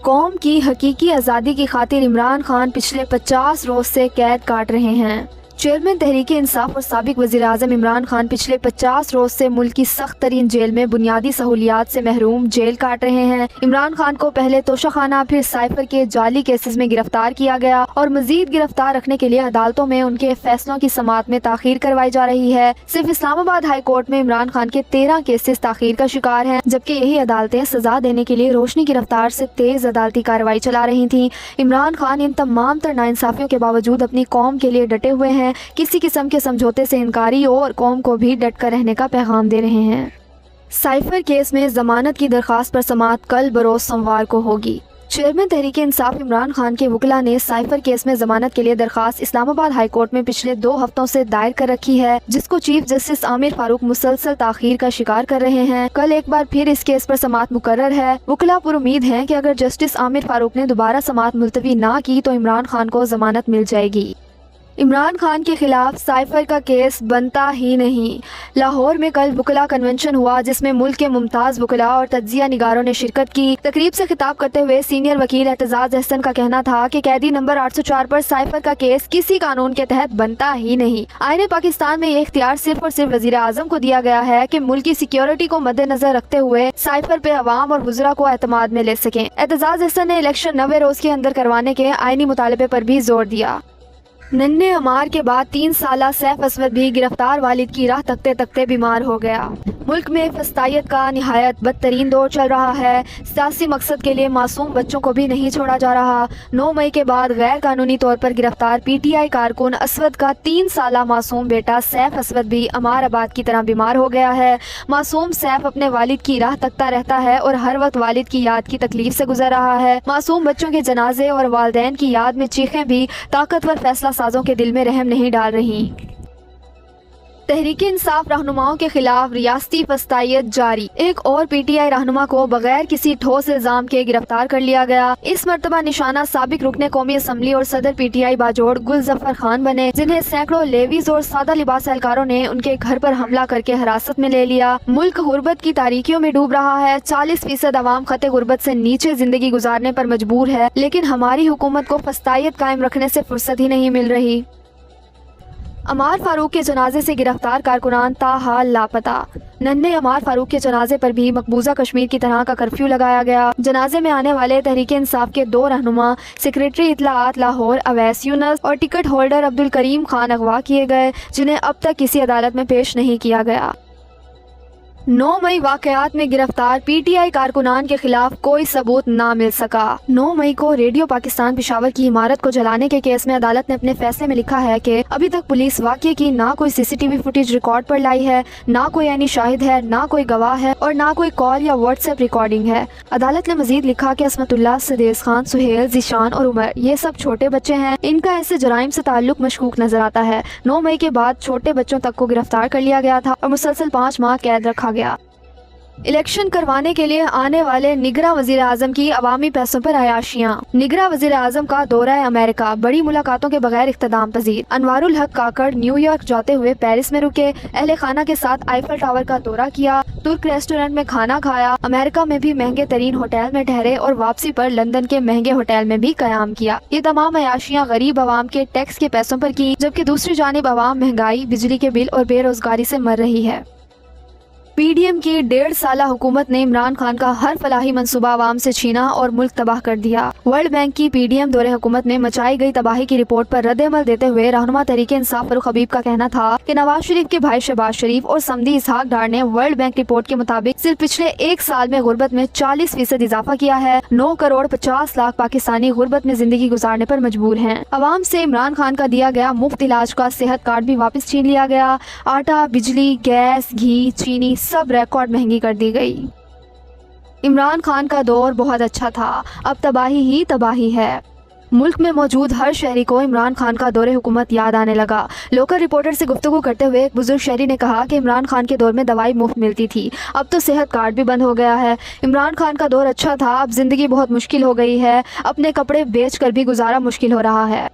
قوم کی حقیقی آزادی کی خاطر عمران خان پچھلے 50 روز سے قید کاٹ رہے ہیں۔ چیئرمین تحریک انصاف اور سابق وزیر اعظم عمران خان پچھلے 50 روز سے ملک کی سخت ترین جیل میں بنیادی سہولیات سے محروم جیل کاٹ رہے ہیں۔ عمران خان کو پہلے توشہ خانہ پھر سائفر کے جعلی کیسز میں گرفتار کیا گیا اور مزید گرفتار رکھنے کے لیے عدالتوں میں ان کے فیصلوں کی سماعت میں تاخیر کروائی جا رہی ہے۔ صرف اسلام آباد ہائی کورٹ میں عمران خان کے 13 کیسز تاخیر کا شکار ہیں، جبکہ یہی عدالتیں سزا دینے کے لیے روشنی کی رفتار سے تیز عدالتی کارروائی چلا رہی تھیں۔ عمران خان ان تمام تر ناانصافیوں کے باوجود اپنی قوم کے لیے ڈٹے ہوئے ہیں، کسی قسم کے سمجھوتے سے انکاری اور قوم کو بھی ڈٹ کر رہنے کا پیغام دے رہے ہیں۔ سائفر کیس میں ضمانت کی درخواست پر سماعت کل بروز سوموار کو ہوگی۔ چیئرمین تحریک انصاف عمران خان کے وکلاء نے سائفر کیس میں ضمانت کے لیے درخواست اسلام آباد ہائی کورٹ میں پچھلے 2 ہفتوں سے دائر کر رکھی ہے، جس کو چیف جسٹس عامر فاروق مسلسل تاخیر کا شکار کر رہے ہیں۔ کل ایک بار پھر اس کیس پر سماعت مقرر ہے۔ وکلاء پر امید ہیں کہ اگر جسٹس عامر فاروق نے دوبارہ سماعت ملتوی نہ کی تو عمران خان کو ضمانت مل جائے گی۔ عمران خان کے خلاف سائفر کا کیس بنتا ہی نہیں۔ لاہور میں کل وکلاء کنونشن ہوا، جس میں ملک کے ممتاز وکلاء اور تجزیہ نگاروں نے شرکت کی۔ تقریب سے خطاب کرتے ہوئے سینئر وکیل اعتزاز احسن کا کہنا تھا کہ قیدی نمبر 804 پر سائفر کا کیس کسی قانون کے تحت بنتا ہی نہیں۔ آئین پاکستان میں یہ اختیار صرف اور صرف وزیر اعظم کو دیا گیا ہے کہ ملک کی سیکیورٹی کو مد نظر رکھتے ہوئے سائفر پہ عوام اور وزراء کو اعتماد میں لے سکیں۔ اعتزاز احسن نے الیکشن 90 روز کے اندر کروانے کے آئینی مطالبے پر بھی زور دیا۔ ننھے عمار کے بعد 3 سالہ سیف اسود بھی گرفتار والد کی راہ تکتے تکتے بیمار ہو گیا۔ ملک میں فسطائیت کا نہایت بدترین دور چل رہا ہے۔ سیاسی مقصد کے لیے معصوم بچوں کو بھی نہیں چھوڑا جا رہا۔ 9 مئی کے بعد غیر قانونی طور پر گرفتار پی ٹی آئی کارکن اسود کا 3 سالہ معصوم بیٹا سیف اسود بھی عمار آباد کی طرح بیمار ہو گیا ہے۔ معصوم سیف اپنے والد کی راہ تکتا رہتا ہے اور ہر وقت والد کی یاد کی تکلیف سے گزر رہا ہے۔ معصوم بچوں کے جنازے اور والدین کی یاد میں چیخیں بھی طاقتور فیصلہ سازوں کے دل میں رحم نہیں ڈال رہی۔ تحریک انصاف رہنماؤں کے خلاف ریاستی فسطائیت جاری۔ ایک اور پی ٹی آئی رہنما کو بغیر کسی ٹھوس الزام کے گرفتار کر لیا گیا۔ اس مرتبہ نشانہ سابق رکن قومی اسمبلی اور صدر پی ٹی آئی باجوڑ گل ظفر خان بنے، جنہیں سینکڑوں لیویز اور سادہ لباس اہلکاروں نے ان کے گھر پر حملہ کر کے حراست میں لے لیا۔ ملک غربت کی تاریکیوں میں ڈوب رہا ہے۔ 40% عوام خط غربت سے نیچے زندگی گزارنے پر مجبور ہے، لیکن ہماری حکومت کو فسطائیت قائم رکھنے سے فرصت ہی نہیں مل رہی۔ عمار فاروق کے جنازے سے گرفتار کارکنان تاحال لاپتہ۔ ننھے عمار فاروق کے جنازے پر بھی مقبوضہ کشمیر کی طرح کا کرفیو لگایا گیا۔ جنازے میں آنے والے تحریک انصاف کے 2 رہنما سیکریٹری اطلاعات لاہور اویس یونس اور ٹکٹ ہولڈر عبدالکریم خان اغوا کیے گئے، جنہیں اب تک کسی عدالت میں پیش نہیں کیا گیا۔ 9 مئی واقعات میں گرفتار پی ٹی آئی کارکنان کے خلاف کوئی ثبوت نہ مل سکا۔ 9 مئی کو ریڈیو پاکستان پشاور کی عمارت کو جلانے کے کیس میں عدالت نے اپنے فیصلے میں لکھا ہے کہ ابھی تک پولیس واقعے کی نہ کوئی C C T V footage record پر لائی ہے، نہ کوئی عینی شاہد ہے، نہ کوئی گواہ ہے اور نہ کوئی کال یا واٹس ایپ ریکارڈنگ ہے۔ عدالت نے مزید لکھا کہ عصمت اللہ، سدیس خان، سہیل، ذیشان اور عمر یہ سب چھوٹے بچے ہیں، ان کا ایسے جرائم سے تعلق مشکوک نظر آتا ہے۔ 9 مئی کے بعد چھوٹے بچوں تک کو گرفتار کر لیا گیا تھا اور مسلسل 5 ماہ قید رکھا گیا۔ الیکشن کروانے کے لیے آنے والے نگراں وزیر اعظم کی عوامی پیسوں پر عیاشیاں۔ نگراں وزیر اعظم کا دورہ امریکہ بڑی ملاقاتوں کے بغیر اختتام پذیر۔ انوار الحق کاکڑ نیو یارک جاتے ہوئے پیرس میں رکے، اہل خانہ کے ساتھ آئیفل ٹاور کا دورہ کیا، ترک ریسٹورنٹ میں کھانا کھایا، امریکہ میں بھی مہنگے ترین ہوٹل میں ٹھہرے اور واپسی پر لندن کے مہنگے ہوٹل میں بھی قیام کیا۔ یہ تمام عیاشیاں غریب عوام کے ٹیکس کے پیسوں پر کی، جبکہ دوسری جانب عوام مہنگائی، بجلی کے بل اور بے روزگاری سے مر رہی ہے۔ پی ڈی ایم کی 1.5 سالہ حکومت نے عمران خان کا ہر فلاحی منصوبہ عوام سے چھینا اور ملک تباہ کر دیا۔ ورلڈ بینک کی پی ڈی ایم دور حکومت میں مچائی گئی تباہی کی رپورٹ پر رد عمل دیتے ہوئے رہنما تحریک انصاف فاروق حبیب کا کہنا تھا کہ نواز شریف کے بھائی شہباز شریف اور سمدی اسحاق ڈار نے ورلڈ بینک رپورٹ کے مطابق صرف پچھلے 1 سال میں غربت میں 40% اضافہ کیا ہے۔ 9 کروڑ 50 لاکھ پاکستانی غربت میں زندگی گزارنے پر مجبور ہیں۔ عوام سے عمران خان کا دیا گیا مفت علاج کا صحت کارڈ بھی واپس چھین لیا گیا۔ آٹا، بجلی، گیس، گھی، چینی سب ریکارڈ مہنگی کر دی گئی۔ عمران خان کا دور بہت اچھا تھا، اب تباہی ہی تباہی ہے۔ ملک میں موجود ہر شہری کو عمران خان کا دور حکومت یاد آنے لگا۔ لوکل رپورٹر سے گفتگو کرتے ہوئے ایک بزرگ شہری نے کہا کہ عمران خان کے دور میں دوائی مفت ملتی تھی، اب تو صحت کارڈ بھی بند ہو گیا ہے۔ عمران خان کا دور اچھا تھا، اب زندگی بہت مشکل ہو گئی ہے، اپنے کپڑے بیچ کر بھی گزارا مشکل ہو رہا ہے۔